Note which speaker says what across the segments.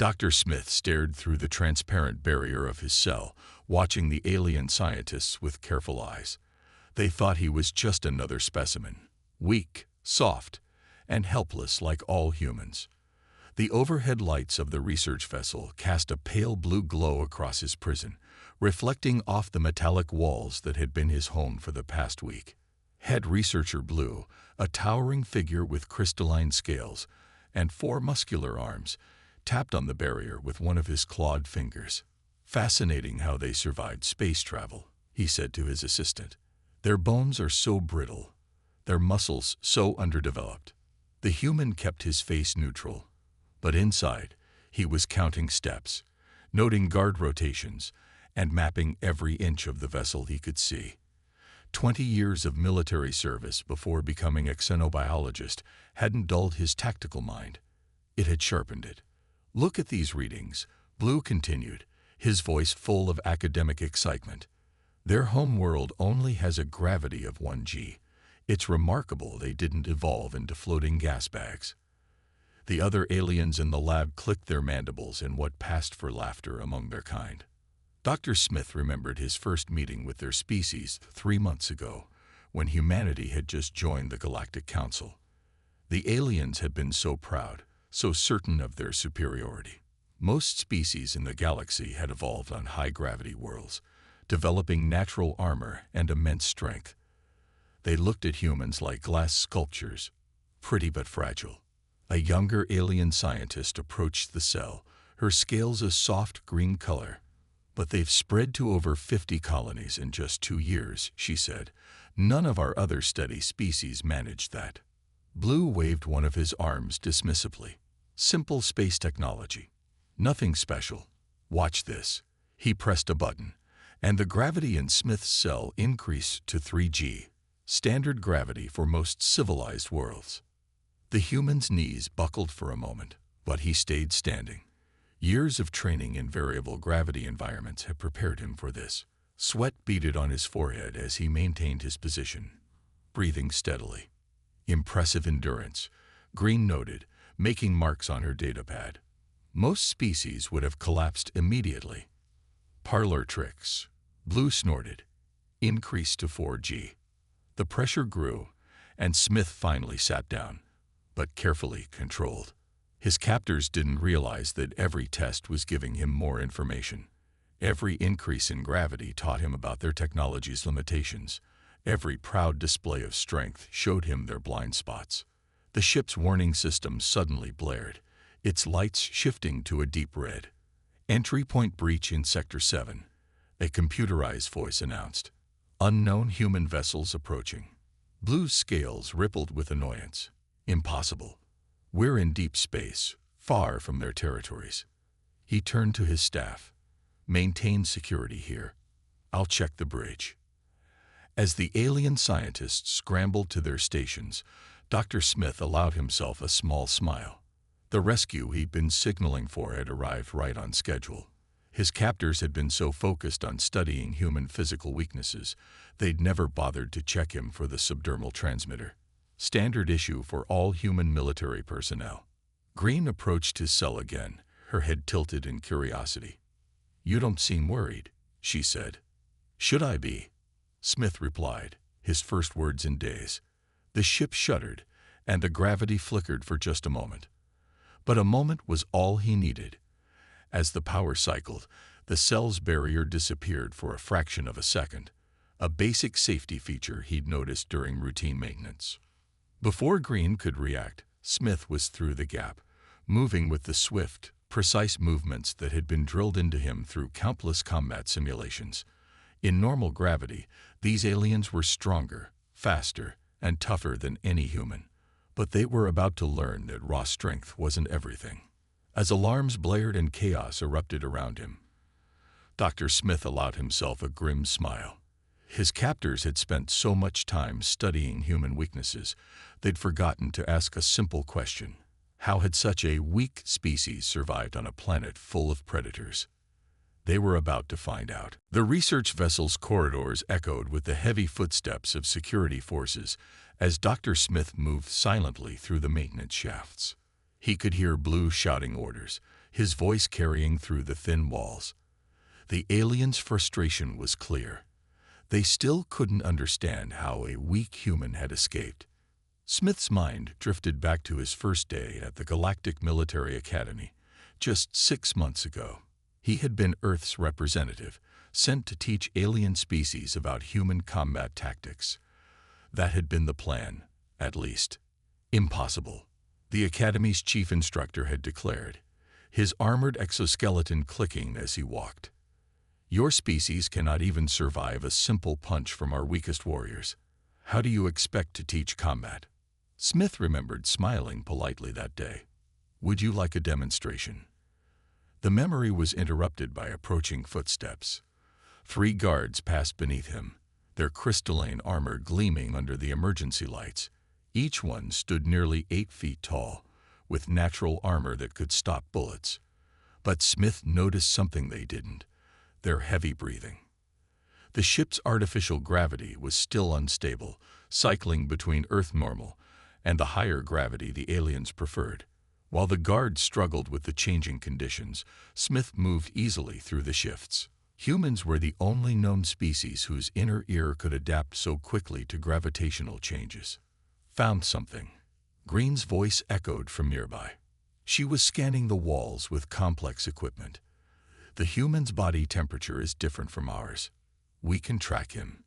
Speaker 1: Dr. Smith stared through the transparent barrier of his cell, watching the alien scientists with careful eyes. They thought he was just another specimen, weak, soft, and helpless like all humans. The overhead lights of the research vessel cast a pale blue glow across his prison, reflecting off the metallic walls that had been his home for the past week. Head researcher Blue, a towering figure with crystalline scales and 4 muscular arms, tapped on the barrier with one of his clawed fingers. "Fascinating how they survived space travel," he said to his assistant. "Their bones are so brittle, their muscles so underdeveloped." The human kept his face neutral, but inside, he was counting steps, noting guard rotations, and mapping every inch of the vessel he could see. 20 years of military service before becoming a xenobiologist hadn't dulled his tactical mind. It had sharpened it. "Look at these readings," Blue continued, his voice full of academic excitement. "Their home world only has a gravity of 1 g. It's remarkable they didn't evolve into floating gas bags." The other aliens in the lab clicked their mandibles in what passed for laughter among their kind. Dr. Smith remembered his first meeting with their species 3 months ago, when humanity had just joined the Galactic Council. The aliens had been so proud, so certain of their superiority. Most species in the galaxy had evolved on high-gravity worlds, developing natural armor and immense strength. They looked at humans like glass sculptures, pretty but fragile. A younger alien scientist approached the cell, her scales a soft green color. "But they've spread to over 50 colonies in just 2 years," she said. "None of our other steady species managed that." Blue waved one of his arms dismissively. "Simple space technology. Nothing special. Watch this." He pressed a button, and the gravity in Smith's cell increased to 3 g, standard gravity for most civilized worlds. The human's knees buckled for a moment, but he stayed standing. Years of training in variable gravity environments had prepared him for this. Sweat beaded on his forehead as he maintained his position, breathing steadily. "Impressive endurance," Green noted, making marks on her datapad. "Most species would have collapsed immediately." "Parlor tricks," Blue snorted. "Increased to 4 g." The pressure grew, and Smith finally sat down, but carefully controlled. His captors didn't realize that every test was giving him more information. Every increase in gravity taught him about their technology's limitations. Every proud display of strength showed him their blind spots. The ship's warning system suddenly blared, its lights shifting to a deep red. "Entry point breach in Sector 7, a computerized voice announced. "Unknown human vessels approaching." Blue's scales rippled with annoyance. "Impossible. We're in deep space, far from their territories." He turned to his staff. "Maintain security here. I'll check the bridge." As the alien scientists scrambled to their stations, Dr. Smith allowed himself a small smile. The rescue he'd been signaling for had arrived right on schedule. His captors had been so focused on studying human physical weaknesses, they'd never bothered to check him for the subdermal transmitter. Standard issue for all human military personnel. Green approached his cell again, her head tilted in curiosity. "You don't seem worried," she said. "Should I be?" Smith replied, his first words in days. The ship shuddered, and the gravity flickered for just a moment. But a moment was all he needed. As the power cycled, the cell's barrier disappeared for a fraction of a second, a basic safety feature he'd noticed during routine maintenance. Before Green could react, Smith was through the gap, moving with the swift, precise movements that had been drilled into him through countless combat simulations. In normal gravity, these aliens were stronger, faster, and tougher than any human. But they were about to learn that raw strength wasn't everything. As alarms blared and chaos erupted around him, Dr. Smith allowed himself a grim smile. His captors had spent so much time studying human weaknesses, they'd forgotten to ask a simple question. How had such a weak species survived on a planet full of predators? They were about to find out. The research vessel's corridors echoed with the heavy footsteps of security forces as Dr. Smith moved silently through the maintenance shafts. He could hear Blue shouting orders, his voice carrying through the thin walls. The aliens' frustration was clear. They still couldn't understand how a weak human had escaped. Smith's mind drifted back to his first day at the Galactic Military Academy, just 6 months ago. He had been Earth's representative, sent to teach alien species about human combat tactics. That had been the plan, at least. Impossible, the Academy's chief instructor had declared, his armored exoskeleton clicking as he walked. Your species cannot even survive a simple punch from our weakest warriors. How do you expect to teach combat? Smith remembered smiling politely that day. Would you like a demonstration? The memory was interrupted by approaching footsteps. 3 guards passed beneath him, their crystalline armor gleaming under the emergency lights. Each one stood nearly 8 feet tall, with natural armor that could stop bullets. But Smith noticed something they didn't: their heavy breathing. The ship's artificial gravity was still unstable, cycling between Earth normal and the higher gravity the aliens preferred. While the guards struggled with the changing conditions, Smith moved easily through the shifts. Humans were the only known species whose inner ear could adapt so quickly to gravitational changes. Found something. Green's voice echoed from nearby. She was scanning the walls with complex equipment. The human's body temperature is different from ours. We can track him.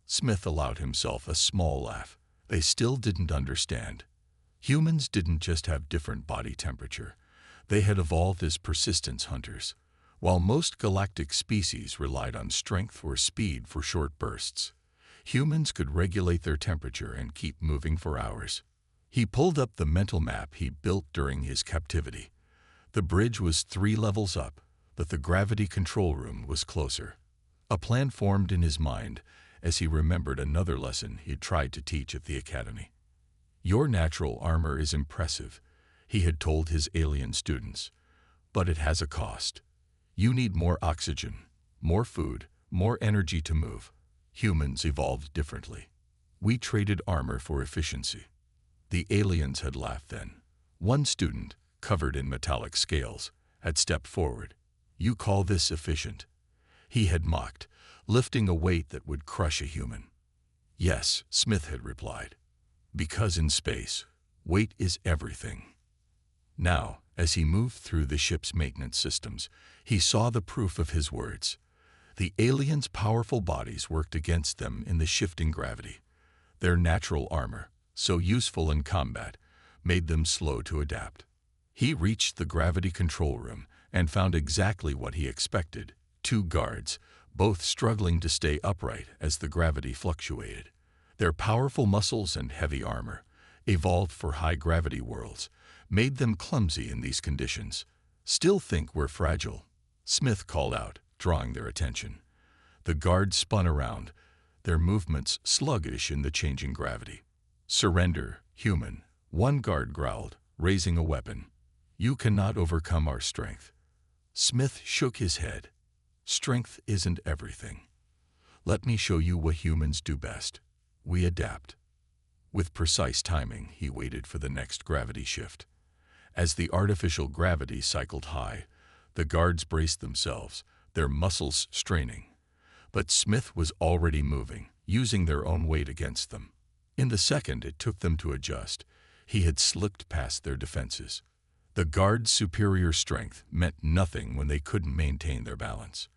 Speaker 1: Smith allowed himself a small laugh. They still didn't understand. Humans didn't just have different body temperature. They had evolved as persistence hunters. While most galactic species relied on strength or speed for short bursts, humans could regulate their temperature and keep moving for hours. He pulled up the mental map he built during his captivity. The bridge was 3 levels up, but the gravity control room was closer. A plan formed in his mind as he remembered another lesson he'd tried to teach at the Academy. Your natural armor is impressive, he had told his alien students, but it has a cost. You need more oxygen, more food, more energy to move. Humans evolved differently. We traded armor for efficiency. The aliens had laughed then. One student, covered in metallic scales, had stepped forward. You call this efficient? He had mocked, lifting a weight that would crush a human. Yes, Smith had replied. Because in space, weight is everything. Now, as he moved through the ship's maintenance systems, he saw the proof of his words. The aliens' powerful bodies worked against them in the shifting gravity. Their natural armor, so useful in combat, made them slow to adapt. He reached the gravity control room and found exactly what he expected: 2 guards, both struggling to stay upright as the gravity fluctuated. Their powerful muscles and heavy armor, evolved for high-gravity worlds, made them clumsy in these conditions. Still think we're fragile, Smith called out, drawing their attention. The guards spun around, their movements sluggish in the changing gravity. Surrender, human, one guard growled, raising a weapon. You cannot overcome our strength. Smith shook his head. Strength isn't everything. Let me show you what humans do best. We adapt. With precise timing, he waited for the next gravity shift. As the artificial gravity cycled high, the guards braced themselves, their muscles straining. But Smith was already moving, using their own weight against them. In the second it took them to adjust, he had slipped past their defenses. The guards' superior strength meant nothing when they couldn't maintain their balance.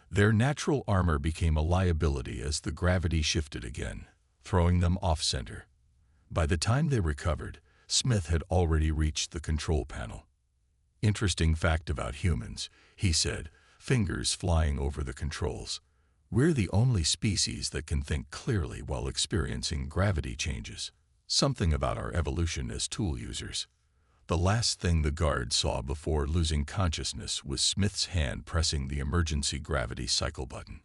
Speaker 1: Their natural armor became a liability as the gravity shifted again, throwing them off-center. By the time they recovered, Smith had already reached the control panel. Interesting fact about humans, he said, fingers flying over the controls. We're the only species that can think clearly while experiencing gravity changes. Something about our evolution as tool users. The last thing the guard saw before losing consciousness was Smith's hand pressing the emergency gravity cycle button.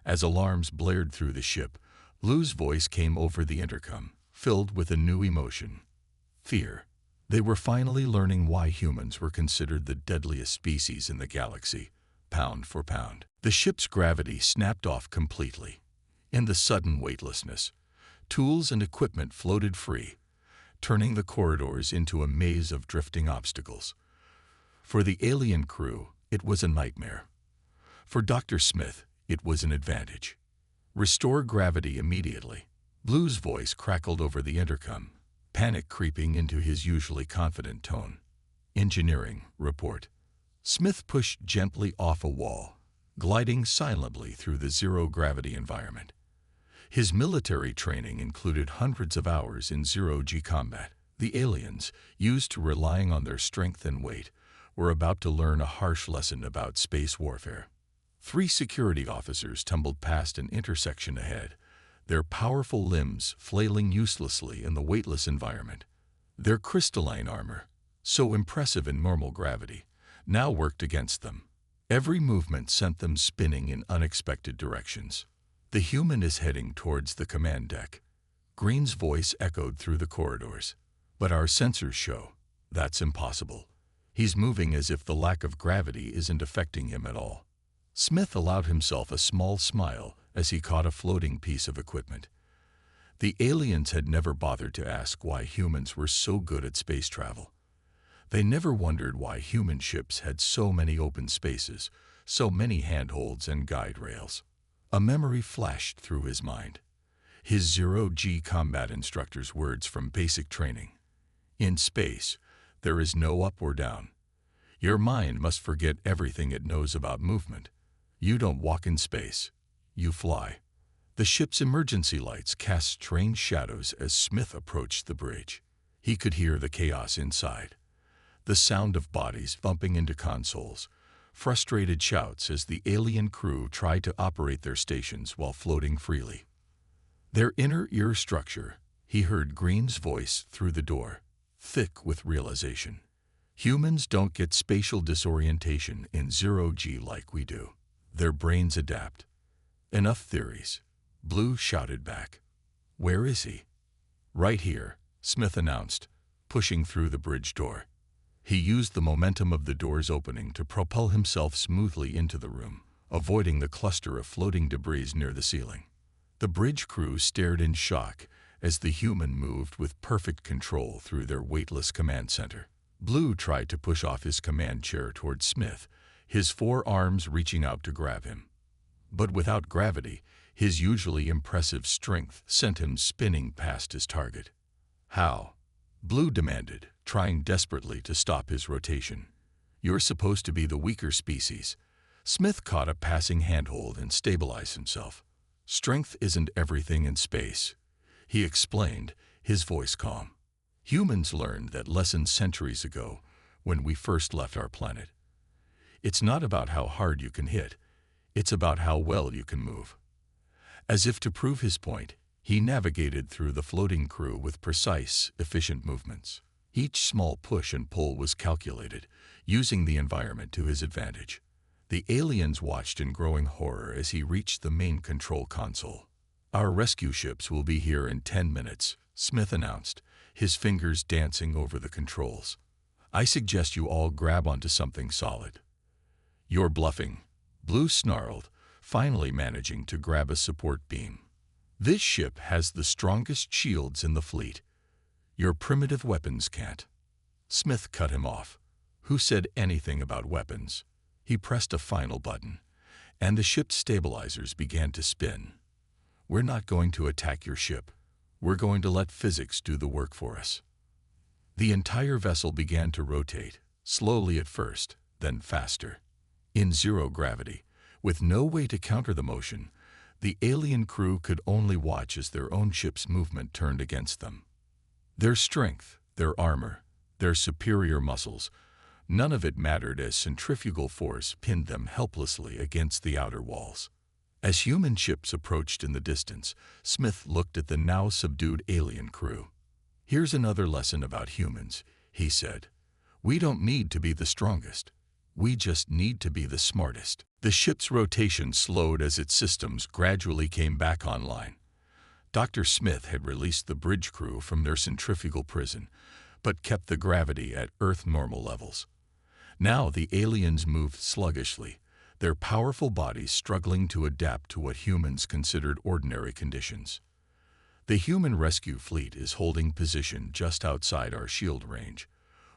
Speaker 1: As alarms blared through the ship, Lou's voice came over the intercom, filled with a new emotion: fear. They were finally learning why humans were considered the deadliest species in the galaxy, pound for pound. The ship's gravity snapped off completely. In the sudden weightlessness, tools and equipment floated free, turning the corridors into a maze of drifting obstacles. For the alien crew, it was a nightmare. For Dr. Smith, it was an advantage. "Restore gravity immediately." Blue's voice crackled over the intercom, panic creeping into his usually confident tone. "Engineering, report." Smith pushed gently off a wall, gliding silently through the zero-gravity environment. His military training included hundreds of hours in zero-G combat. The aliens, used to relying on their strength and weight, were about to learn a harsh lesson about space warfare. 3 security officers tumbled past an intersection ahead, their powerful limbs flailing uselessly in the weightless environment. Their crystalline armor, so impressive in normal gravity, now worked against them. Every movement sent them spinning in unexpected directions. "The human is heading towards the command deck." Green's voice echoed through the corridors. "But our sensors show that's impossible. He's moving as if the lack of gravity isn't affecting him at all." Smith allowed himself a small smile as he caught a floating piece of equipment. The aliens had never bothered to ask why humans were so good at space travel. They never wondered why human ships had so many open spaces, so many handholds and guide rails. A memory flashed through his mind. His zero-G combat instructor's words from basic training. "In space, there is no up or down. Your mind must forget everything it knows about movement. You don't walk in space, you fly." The ship's emergency lights cast strange shadows as Smith approached the bridge. He could hear the chaos inside. The sound of bodies bumping into consoles, frustrated shouts as the alien crew tried to operate their stations while floating freely. Their inner ear structure, he heard Green's voice through the door, thick with realization. "Humans don't get spatial disorientation in zero-G like we do. Their brains adapt." "Enough theories," Blue shouted back. "Where is he?" "Right here," Smith announced, pushing through the bridge door. He used the momentum of the door's opening to propel himself smoothly into the room, avoiding the cluster of floating debris near the ceiling. The bridge crew stared in shock as the human moved with perfect control through their weightless command center. Blue tried to push off his command chair toward Smith, his 4 arms reaching out to grab him. But without gravity, his usually impressive strength sent him spinning past his target. "How?" Blue demanded, trying desperately to stop his rotation. "You're supposed to be the weaker species." Smith caught a passing handhold and stabilized himself. "Strength isn't everything in space," he explained, his voice calm. "Humans learned that lesson centuries ago when we first left our planet. It's not about how hard you can hit, it's about how well you can move." As if to prove his point, he navigated through the floating crew with precise, efficient movements. Each small push and pull was calculated, using the environment to his advantage. The aliens watched in growing horror as he reached the main control console. "Our rescue ships will be here in 10 minutes, Smith announced, his fingers dancing over the controls. "I suggest you all grab onto something solid." "You're bluffing," Blue snarled, finally managing to grab a support beam. "This ship has the strongest shields in the fleet. Your primitive weapons can't." Smith cut him off. Who said anything about weapons? He pressed a final button, and the ship's stabilizers began to spin. "We're not going to attack your ship. We're going to let physics do the work for us." The entire vessel began to rotate, slowly at first, then faster. In zero gravity, with no way to counter the motion, the alien crew could only watch as their own ship's movement turned against them. Their strength, their armor, their superior muscles, none of it mattered as centrifugal force pinned them helplessly against the outer walls. As human ships approached in the distance, Smith looked at the now subdued alien crew. "Here's another lesson about humans," he said. "We don't need to be the strongest. We just need to be the smartest." The ship's rotation slowed as its systems gradually came back online. Dr. Smith had released the bridge crew from their centrifugal prison, but kept the gravity at Earth normal levels. Now the aliens moved sluggishly, their powerful bodies struggling to adapt to what humans considered ordinary conditions. "The human rescue fleet is holding position just outside our shield range.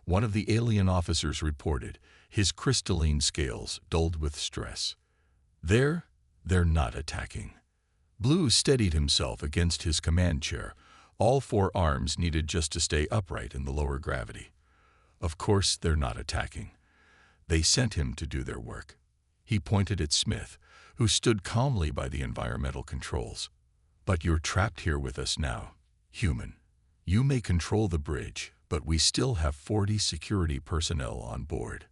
Speaker 1: One of the alien officers reported, his crystalline scales dulled with stress. They're not attacking. Blue steadied himself against his command chair, all four arms needed just to stay upright in the lower gravity. Of course they're not attacking. They sent him to do their work. He pointed at Smith, who stood calmly by the environmental controls. But you're trapped here with us now, human. You may control the bridge, but we still have 40 security personnel on board.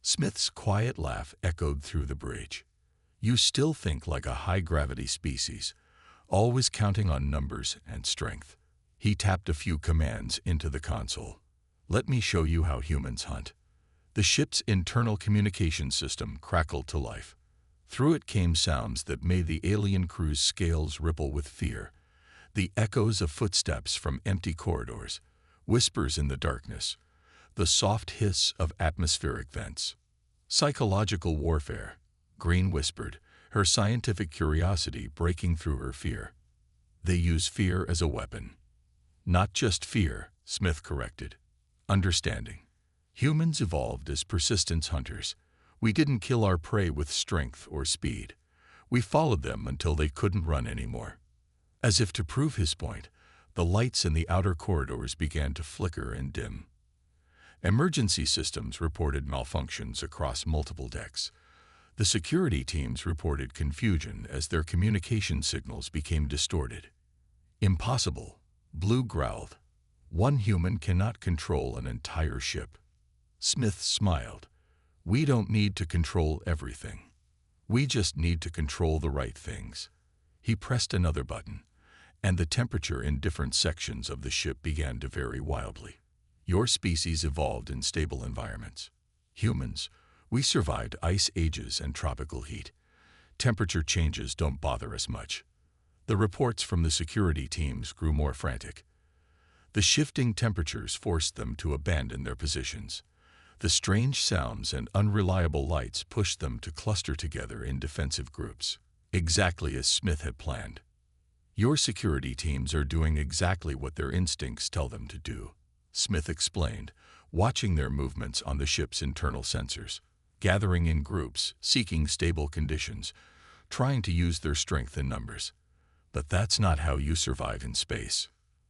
Speaker 1: Smith's quiet laugh echoed through the bridge. You still think like a high-gravity species, always counting on numbers and strength. He tapped a few commands into the console. Let me show you how humans hunt. The ship's internal communication system crackled to life. Through it came sounds that made the alien crew's scales ripple with fear. The echoes of footsteps from empty corridors, whispers in the darkness, the soft hiss of atmospheric vents. Psychological warfare, Green whispered, her scientific curiosity breaking through her fear. They use fear as a weapon. Not just fear, Smith corrected. Understanding. Humans evolved as persistence hunters. We didn't kill our prey with strength or speed. We followed them until they couldn't run anymore. As if to prove his point, the lights in the outer corridors began to flicker and dim. Emergency systems reported malfunctions across multiple decks. The security teams reported confusion as their communication signals became distorted. Impossible, Blue growled. One human cannot control an entire ship. Smith smiled. We don't need to control everything. We just need to control the right things. He pressed another button, and the temperature in different sections of the ship began to vary wildly. Your species evolved in stable environments. Humans, we survived ice ages and tropical heat. Temperature changes don't bother us much. The reports from the security teams grew more frantic. The shifting temperatures forced them to abandon their positions. The strange sounds and unreliable lights pushed them to cluster together in defensive groups, exactly as Smith had planned. Your security teams are doing exactly what their instincts tell them to do, Smith explained, watching their movements on the ship's internal sensors, gathering in groups, seeking stable conditions, trying to use their strength in numbers. But that's not how you survive in space.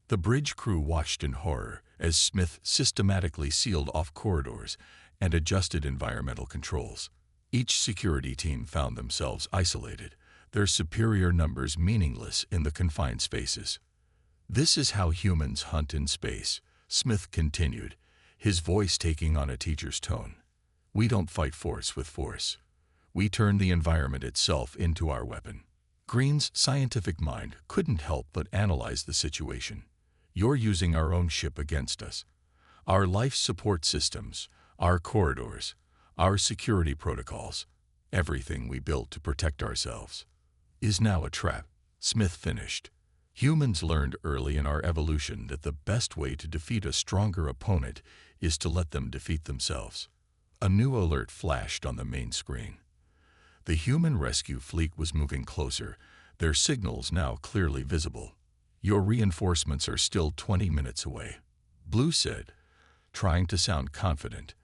Speaker 1: The bridge crew watched in horror as Smith systematically sealed off corridors and adjusted environmental controls. Each security team found themselves isolated, their superior numbers meaningless in the confined spaces. This is how humans hunt in space, Smith continued, his voice taking on a teacher's tone. We don't fight force with force. We turn the environment itself into our weapon. Green's scientific mind couldn't help but analyze the situation. You're using our own ship against us. Our life support systems, our corridors, our security protocols, everything we built to protect ourselves, is now a trap, Smith finished. Humans learned early in our evolution that the best way to defeat a stronger opponent is to let them defeat themselves. A new alert flashed on the main screen. The human rescue fleet was moving closer, their signals now clearly visible. Your reinforcements are still 20 minutes away, Blue said, trying to sound confident.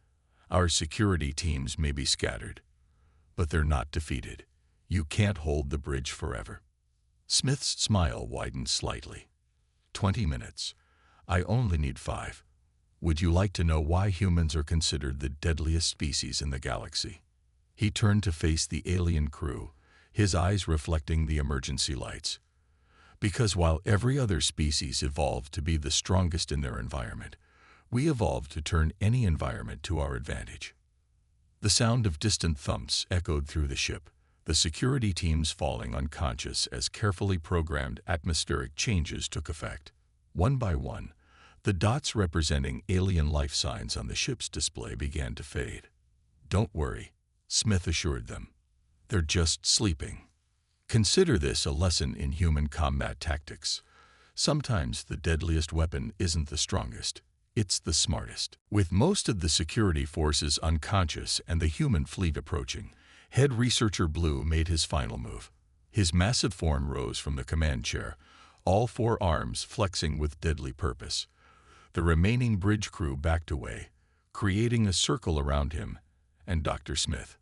Speaker 1: Our security teams may be scattered, but they're not defeated. You can't hold the bridge forever. Smith's smile widened slightly. 20 minutes. I only need 5. Would you like to know why humans are considered the deadliest species in the galaxy? He turned to face the alien crew, his eyes reflecting the emergency lights. Because while every other species evolved to be the strongest in their environment, we evolved to turn any environment to our advantage. The sound of distant thumps echoed through the ship, the security teams falling unconscious as carefully programmed atmospheric changes took effect. One by one, the dots representing alien life signs on the ship's display began to fade. Don't worry, Smith assured them. They're just sleeping. Consider this a lesson in human combat tactics. Sometimes the deadliest weapon isn't the strongest, it's the smartest. With most of the security forces unconscious and the human fleet approaching, head researcher Blue made his final move. His massive form rose from the command chair, all 4 arms flexing with deadly purpose. The remaining bridge crew backed away, creating a circle around him and Dr. Smith.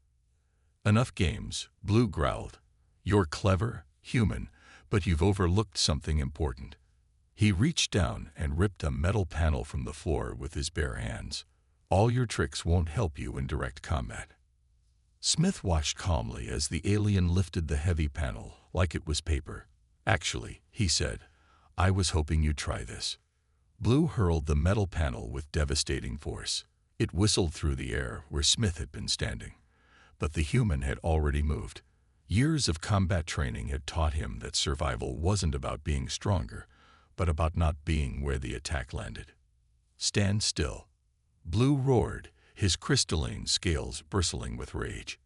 Speaker 1: "Enough games," Blue growled. "You're clever, human, but you've overlooked something important." He reached down and ripped a metal panel from the floor with his bare hands. "All your tricks won't help you in direct combat." Smith watched calmly as the alien lifted the heavy panel like it was paper. "Actually," he said, "I was hoping you'd try this." Blue hurled the metal panel with devastating force. It whistled through the air where Smith had been standing. But the human had already moved. Years of combat training had taught him that survival wasn't about being stronger, but about not being where the attack landed. "Stand still." Blue roared, his crystalline scales bristling with rage.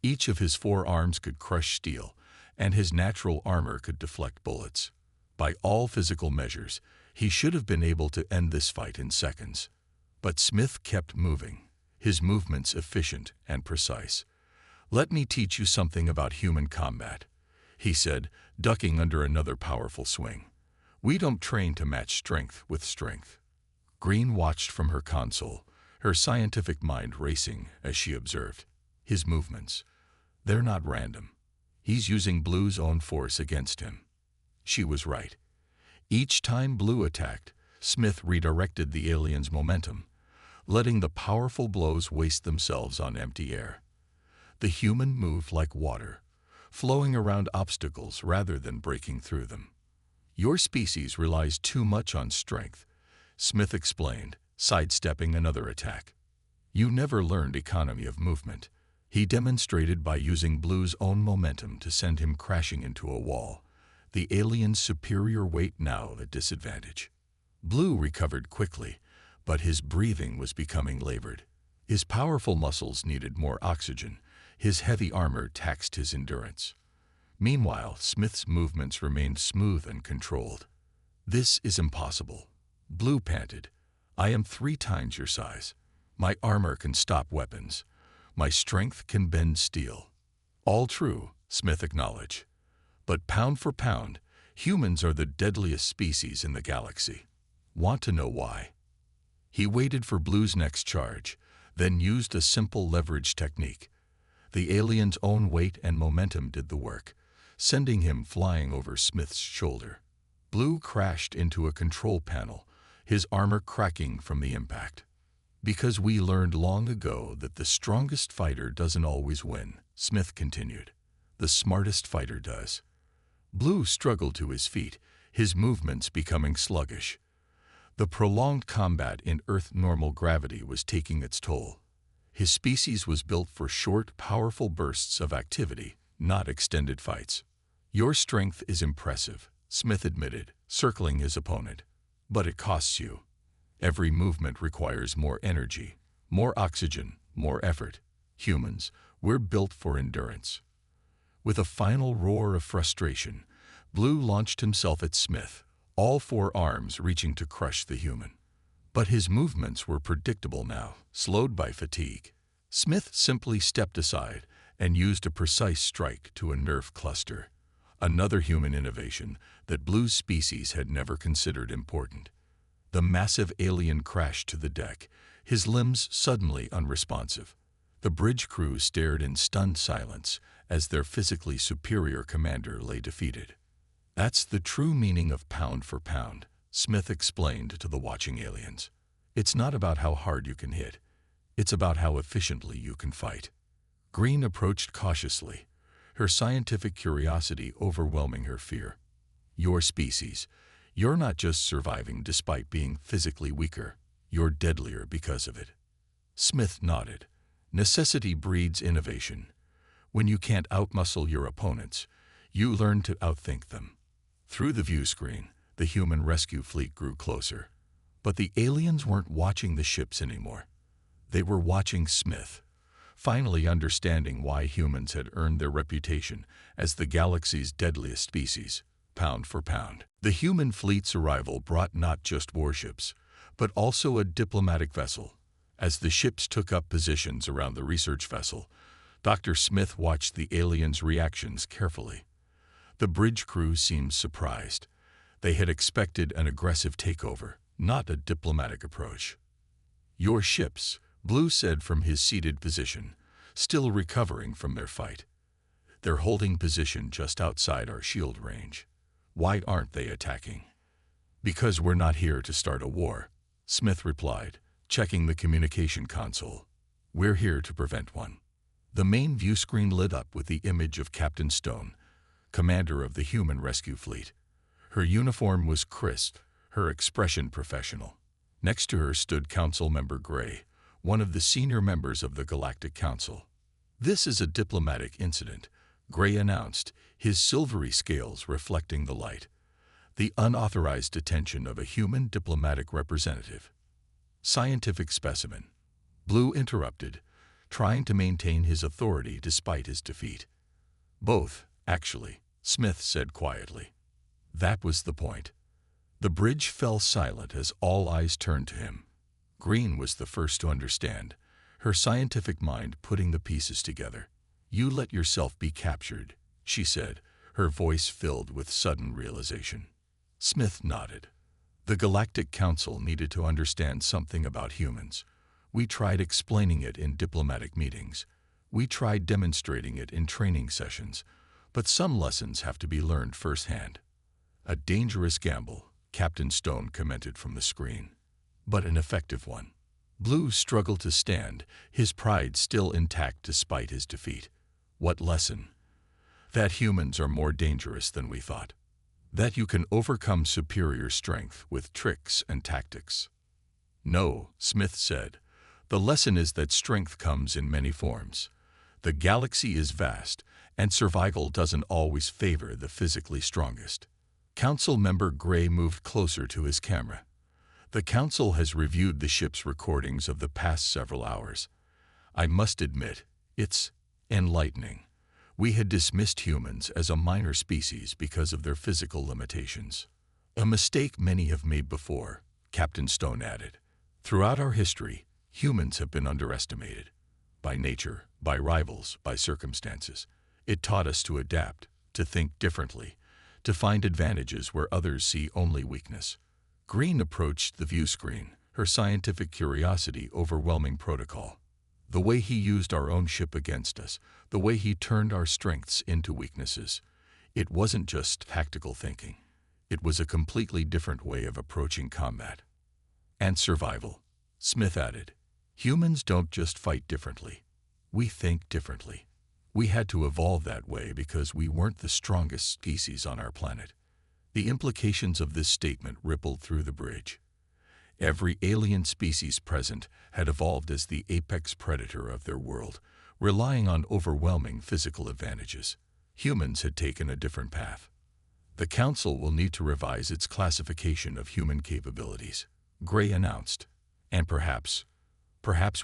Speaker 1: Each of his 4 arms could crush steel, and his natural armor could deflect bullets. By all physical measures, he should have been able to end this fight in seconds. But Smith kept moving, his movements efficient and precise. "Let me teach you something about human combat," he said, ducking under another powerful swing. "We don't train to match strength with strength." Green watched from her console, her scientific mind racing as she observed. His movements, they're not random. He's using Blue's own force against him. She was right. Each time Blue attacked, Smith redirected the alien's momentum, letting the powerful blows waste themselves on empty air. The human moved like water, flowing around obstacles rather than breaking through them. "Your species relies too much on strength," Smith explained, sidestepping another attack. "You never learned economy of movement." He demonstrated by using Blue's own momentum to send him crashing into a wall, the alien's superior weight now a disadvantage. Blue recovered quickly, but his breathing was becoming labored. His powerful muscles needed more oxygen. His heavy armor taxed his endurance. Meanwhile, Smith's movements remained smooth and controlled. "This is impossible," Blue panted. "I am 3 times your size. My armor can stop weapons. My strength can bend steel." "All true," Smith acknowledged. "But pound for pound, humans are the deadliest species in the galaxy. Want to know why?" He waited for Blue's next charge, then used a simple leverage technique. The alien's own weight and momentum did the work, sending him flying over Smith's shoulder. Blue crashed into a control panel, his armor cracking from the impact. "Because we learned long ago that the strongest fighter doesn't always win," Smith continued. "The smartest fighter does." Blue struggled to his feet, his movements becoming sluggish. The prolonged combat in Earth normal gravity was taking its toll. His species was built for short, powerful bursts of activity, not extended fights. "Your strength is impressive," Smith admitted, circling his opponent. "But it costs you. Every movement requires more energy, more oxygen, more effort. Humans, we're built for endurance." With a final roar of frustration, Blue launched himself at Smith, all 4 arms reaching to crush the human. But his movements were predictable now, slowed by fatigue. Smith simply stepped aside and used a precise strike to a nerve cluster, another human innovation that Blue's species had never considered important. The massive alien crashed to the deck, his limbs suddenly unresponsive. The bridge crew stared in stunned silence as their physically superior commander lay defeated. "That's the true meaning of pound for pound," Smith explained to the watching aliens. "It's not about how hard you can hit. It's about how efficiently you can fight." Green approached cautiously, her scientific curiosity overwhelming her fear. "Your species, you're not just surviving despite being physically weaker, you're deadlier because of it." Smith nodded. "Necessity breeds innovation. When you can't outmuscle your opponents, you learn to outthink them." Through the view screen, the human rescue fleet grew closer. But the aliens weren't watching the ships anymore. They were watching Smith, finally understanding why humans had earned their reputation as the galaxy's deadliest species, pound for pound. The human fleet's arrival brought not just warships, but also a diplomatic vessel. As the ships took up positions around the research vessel, Dr. Smith watched the aliens' reactions carefully. The bridge crew seemed surprised. They had expected an aggressive takeover, not a diplomatic approach. "Your ships, Blue said from his seated position, still recovering from their fight. They're holding position just outside our shield range. Why aren't they attacking? Because we're not here to start a war, Smith replied, checking the communication console. We're here to prevent one. The main view screen lit up with the image of Captain Stone, commander of the human rescue fleet. Her uniform was crisp, her expression professional. Next to her stood Council Member Gray, one of the senior members of the Galactic Council. This is a diplomatic incident, Gray announced, his silvery scales reflecting the light. The unauthorized detention of a human diplomatic representative. Scientific specimen. Blue interrupted, trying to maintain his authority despite his defeat. Both, actually, Smith said quietly. That was the point. The bridge fell silent as all eyes turned to him. Green was the first to understand, her scientific mind putting the pieces together. You let yourself be captured, she said, her voice filled with sudden realization. Smith nodded. The Galactic Council needed to understand something about humans. We tried explaining it in diplomatic meetings. We tried demonstrating it in training sessions, but some lessons have to be learned firsthand. A dangerous gamble, Captain Stone commented from the screen, but an effective one. Blue struggled to stand, his pride still intact despite his defeat. What lesson? That humans are more dangerous than we thought. That you can overcome superior strength with tricks and tactics. No, Smith said. The lesson is that strength comes in many forms. The galaxy is vast, and survival doesn't always favor the physically strongest. Council Member Gray moved closer to his camera. The Council has reviewed the ship's recordings of the past several hours. I must admit, it's enlightening. We had dismissed humans as a minor species because of their physical limitations. A mistake many have made before, Captain Stone added. Throughout our history, humans have been underestimated. By nature, by rivals, by circumstances. It taught us to adapt, to think differently, to find advantages where others see only weakness. Green approached the view screen, her scientific curiosity overwhelming protocol. The way he used our own ship against us, the way he turned our strengths into weaknesses. It wasn't just tactical thinking. It was a completely different way of approaching combat. And survival, Smith added. Humans don't just fight differently. We think differently. We had to evolve that way because we weren't the strongest species on our planet. The implications of this statement rippled through the bridge. Every alien species present had evolved as the apex predator of their world, relying on overwhelming physical advantages. Humans had taken a different path. The Council will need to revise its classification of human capabilities, Gray announced. And perhaps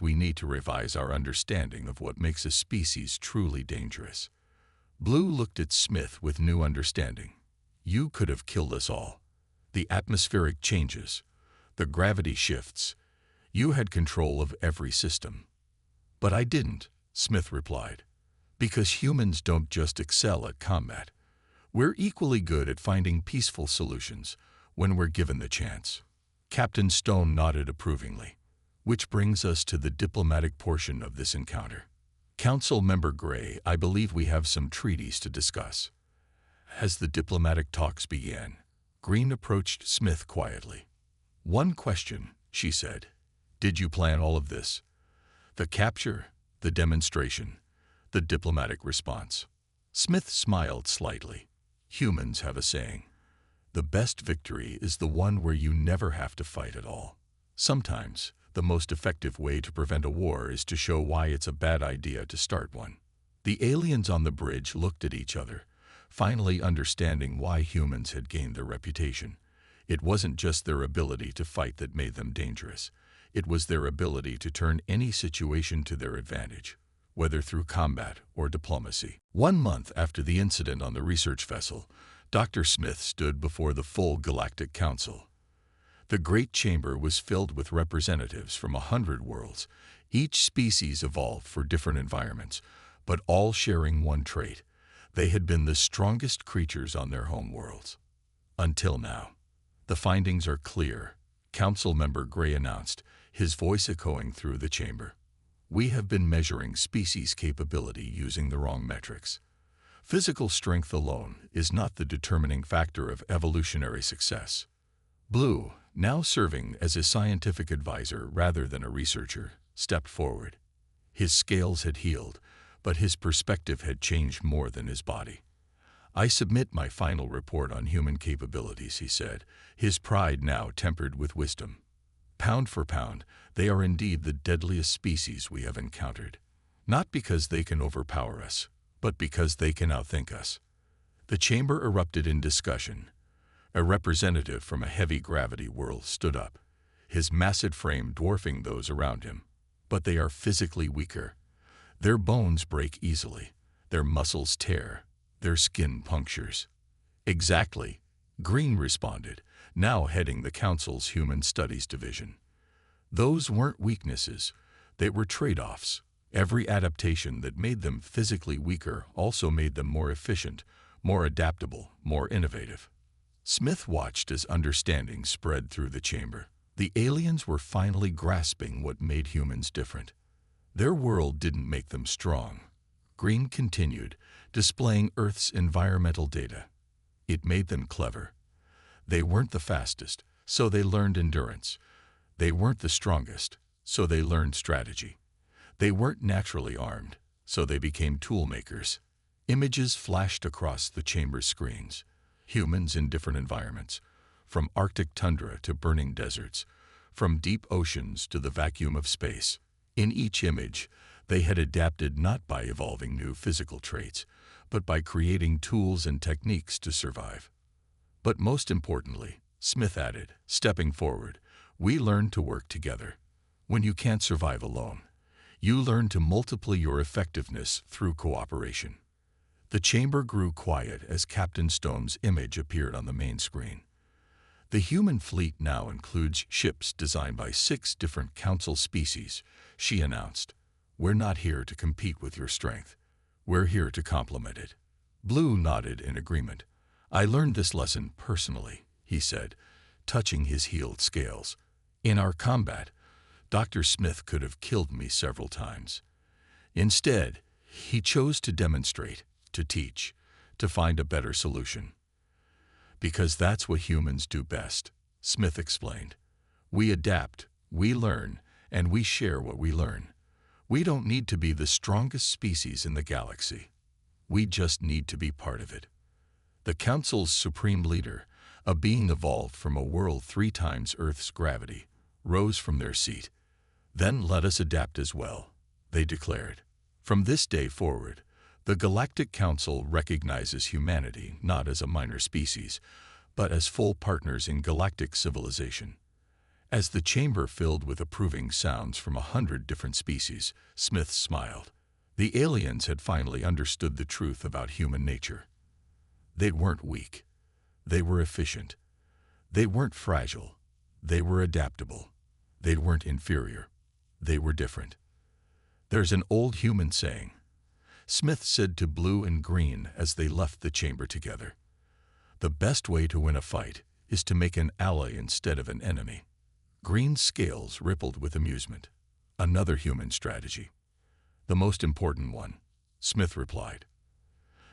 Speaker 1: we need to revise our understanding of what makes a species truly dangerous. Blue looked at Smith with new understanding. You could have killed us all. The atmospheric changes, the gravity shifts. You had control of every system. But I didn't, Smith replied. Because humans don't just excel at combat. We're equally good at finding peaceful solutions when we're given the chance. Captain Stone nodded approvingly. Which brings us to the diplomatic portion of this encounter. Council Member Gray, I believe we have some treaties to discuss. As the diplomatic talks began, Green approached Smith quietly. One question, she said. Did you plan all of this? The capture, the demonstration, the diplomatic response. Smith smiled slightly. Humans have a saying. The best victory is the one where you never have to fight at all. Sometimes, the most effective way to prevent a war is to show why it's a bad idea to start one. The aliens on the bridge looked at each other, finally understanding why humans had gained their reputation. It wasn't just their ability to fight that made them dangerous. It was their ability to turn any situation to their advantage, whether through combat or diplomacy. 1 month after the incident on the research vessel, Dr. Smith stood before the full Galactic Council. The Great Chamber was filled with representatives from 100 worlds. Each species evolved for different environments, but all sharing one trait. They had been the strongest creatures on their home worlds. Until now. The findings are clear, Council Member Gray announced, his voice echoing through the chamber. "We have been measuring species capability using the wrong metrics. Physical strength alone is not the determining factor of evolutionary success." Blue, now serving as a scientific advisor rather than a researcher, stepped forward. His scales had healed, but his perspective had changed more than his body. "I submit my final report on human capabilities," he said, his pride now tempered with wisdom. "Pound for pound, they are indeed the deadliest species we have encountered. Not because they can overpower us, but because they can outthink us." The chamber erupted in discussion. A representative from a heavy-gravity world stood up, his massive frame dwarfing those around him. "But they are physically weaker. Their bones break easily, their muscles tear, their skin punctures." "Exactly," Green responded, now heading the Council's Human Studies Division. "Those weren't weaknesses, they were trade-offs. Every adaptation that made them physically weaker also made them more efficient, more adaptable, more innovative." Smith watched as understanding spread through the chamber. The aliens were finally grasping what made humans different. Their world didn't make them strong. Green continued, displaying Earth's environmental data. It made them clever. They weren't the fastest, so they learned endurance. They weren't the strongest, so they learned strategy. They weren't naturally armed, so they became tool makers. Images flashed across the chamber's screens. Humans in different environments, from Arctic tundra to burning deserts, from deep oceans to the vacuum of space. In each image, they had adapted not by evolving new physical traits, but by creating tools and techniques to survive. "But most importantly," Smith added, stepping forward, "we learned to work together. When you can't survive alone, you learn to multiply your effectiveness through cooperation." The chamber grew quiet as Captain Stone's image appeared on the main screen. "The human fleet now includes ships designed by 6 different Council species," she announced. "We're not here to compete with your strength. We're here to complement it." Blue nodded in agreement. "I learned this lesson personally," he said, touching his healed scales. "In our combat, Dr. Smith could have killed me several times. Instead, he chose to demonstrate, to teach, to find a better solution. Because that's what humans do best," Smith explained. "We adapt, we learn, and we share what we learn. We don't need to be the strongest species in the galaxy. We just need to be part of it." The Council's supreme leader, a being evolved from a world 3 times Earth's gravity, rose from their seat. "Then let us adapt as well," they declared. "From this day forward, the Galactic Council recognizes humanity not as a minor species, but as full partners in galactic civilization." As the chamber filled with approving sounds from 100 different species, Smith smiled. The aliens had finally understood the truth about human nature. They weren't weak. They were efficient. They weren't fragile. They were adaptable. They weren't inferior. They were different. "There's an old human saying," Smith said to Blue and Green as they left the chamber together. "The best way to win a fight is to make an ally instead of an enemy." Green's scales rippled with amusement. "Another human strategy." "The most important one," Smith replied.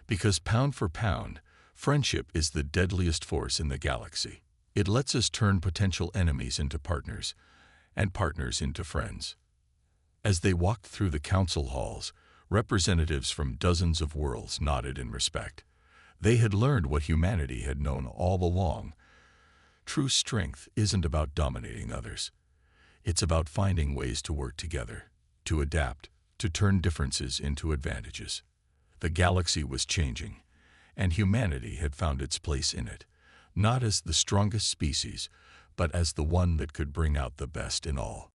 Speaker 1: "Because pound for pound, friendship is the deadliest force in the galaxy. It lets us turn potential enemies into partners, and partners into friends." As they walked through the council halls, representatives from dozens of worlds nodded in respect. They had learned what humanity had known all along. True strength isn't about dominating others. It's about finding ways to work together, to adapt, to turn differences into advantages. The galaxy was changing, and humanity had found its place in it, not as the strongest species, but as the one that could bring out the best in all.